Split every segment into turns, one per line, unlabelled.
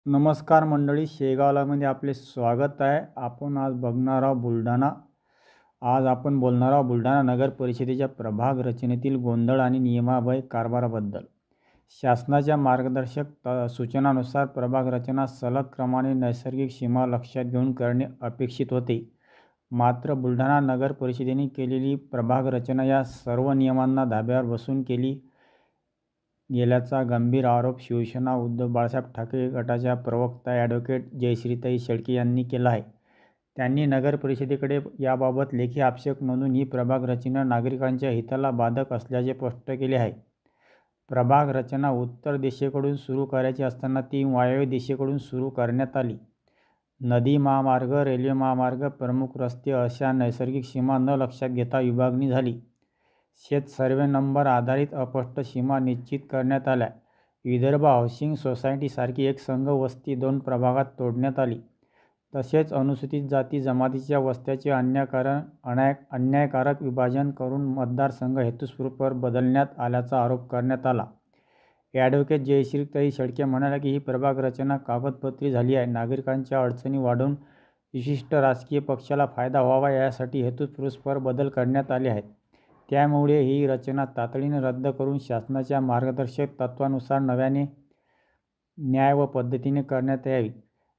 नमस्कार मंडळी, शेगावलामध्ये आपले स्वागत आहे. आपण आज बघणार आहोत बुलढाणा. आज आपण बोलणार आहोत बुलढाणा नगर परिषदेच्या प्रभाग रचनेतील गोंधळ आणि नियमाबाह्य कारभाराबद्दल. शासनाच्या मार्गदर्शक सूचनानुसार प्रभाग रचना सलग क्रमाने नैसर्गिक सीमा लक्षात घेऊन करणे अपेक्षित होते. मात्र बुलढाणा नगर परिषदेने केलेली प्रभाग रचना या सर्व नियमांना धाब्यावर बसून केली गेल्याचा गंभीर आरोप शिवसेना उद्धव बाळासाहेब ठाकरे गटाच्या प्रवक्ता ॲडव्होकेट जयश्रीताई शेळके यांनी केला आहे. त्यांनी नगर परिषदेकडे याबाबत लेखी आक्षेप नोंदवून ही प्रभाग रचना नागरिकांच्या हिताला बाधक असल्याचे स्पष्ट केले आहे. प्रभाग रचना उत्तर दिशेकडून सुरू करायची असताना ती वायव्य दिशेकडून सुरू करण्यात आली. नदी महामार्ग, रेल्वे महामार्ग, प्रमुख रस्ते अशा नैसर्गिक सीमा न लक्षात घेता विभागणी झाली. शेत सर्वे नंबर आधारित अस्पष्ट सीमा निश्चित करण्यात आल्या. विदर्भ हाऊसिंग सोसायटीसारखी एक संघ वस्ती 2 प्रभागात तोडण्यात आली. तसेच अनुसूचित जाती जमातीच्या वस्त्याचे अन्यायकारक विभाजन करून मतदारसंघ हेतुपुरस्सर बदलण्यात आल्याचा आरोप करण्यात आला. ॲडव्होकेट जयश्रीताई शेळके म्हणाल्या की ही प्रभाग रचना कागदपत्री झाली आहे. नागरिकांच्या अडचणी वाढवून विशिष्ट राजकीय पक्षाला फायदा व्हावा यासाठी हेतुपुरस्सर बदल करण्यात आले आहेत. त्यामुळे ही रचना तातडीने रद्द करून शासनाच्या मार्गदर्शक तत्त्वानुसार नव्याने न्याय व पद्धतीने करण्यात यावी.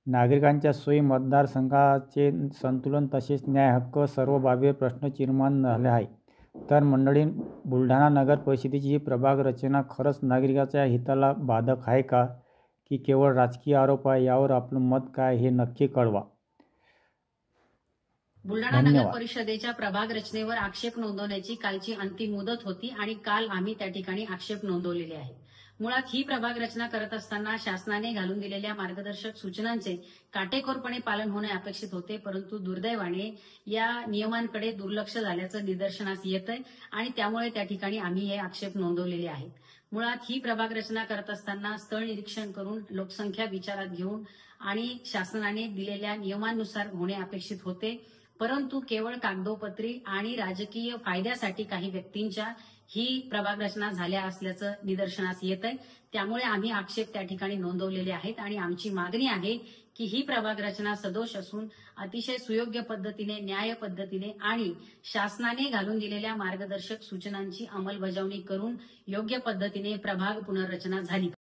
नागरिकांच्या सोयी, मतदारसंघाचे संतुलन तसेच न्याय हक्क सर्व बाबीवर प्रश्न निर्माण झाले आहे. तर मंडळी, बुलढाणा नगर परिषदेची ही प्रभाग रचना खरंच नागरिकाच्या हिताला बाधक आहे का की केवळ राजकीय आरोप आहे, यावर आपलं मत काय हे नक्की कळवा.
बुलढाणा नगर परिषदेच्या प्रभाग रचनेवर आक्षेप नोंदवण्याची कालची अंतिम मुदत होती आणि काल आम्ही त्या ठिकाणी आक्षेप नोंदवलेले आहेत. मुळात ही प्रभाग रचना करत असताना शासनाने घालून दिलेल्या मार्गदर्शक सूचनांचे काटेकोरपणे पालन होणे अपेक्षित होते, परंतु दुर्दैवाने या नियमांकडे दुर्लक्ष झाल्याचं निदर्शनास येतंय आणि त्यामुळे त्या ठिकाणी आम्ही हे आक्षेप नोंदवलेले आहेत. मुळात ही प्रभाग रचना करत असताना स्थळ निरीक्षण करून लोकसंख्या विचारात घेऊन आणि शासनाने दिलेल्या नियमांनुसार होणे अपेक्षित होते, परंतु केवळ कागदोपत्री आणि राजकीय फायद्यासाठी काही व्यक्तींच्या ही प्रभाग रचना झाल्या असल्याचं निदर्शनास येतंय. त्यामुळे आम्ही आक्षेप त्या ठिकाणी नोंदवलेले आहेत आणि आमची मागणी आहे की ही प्रभाग रचना सदोष असून अतिशय सुयोग्य पद्धतीने, न्याय पद्धतीने आणि शासनाने घालून दिलेल्या मार्गदर्शक सूचनांची अंमलबजावणी करून योग्य पद्धतीने प्रभाग पुनर्रचना झाली पाहिजे.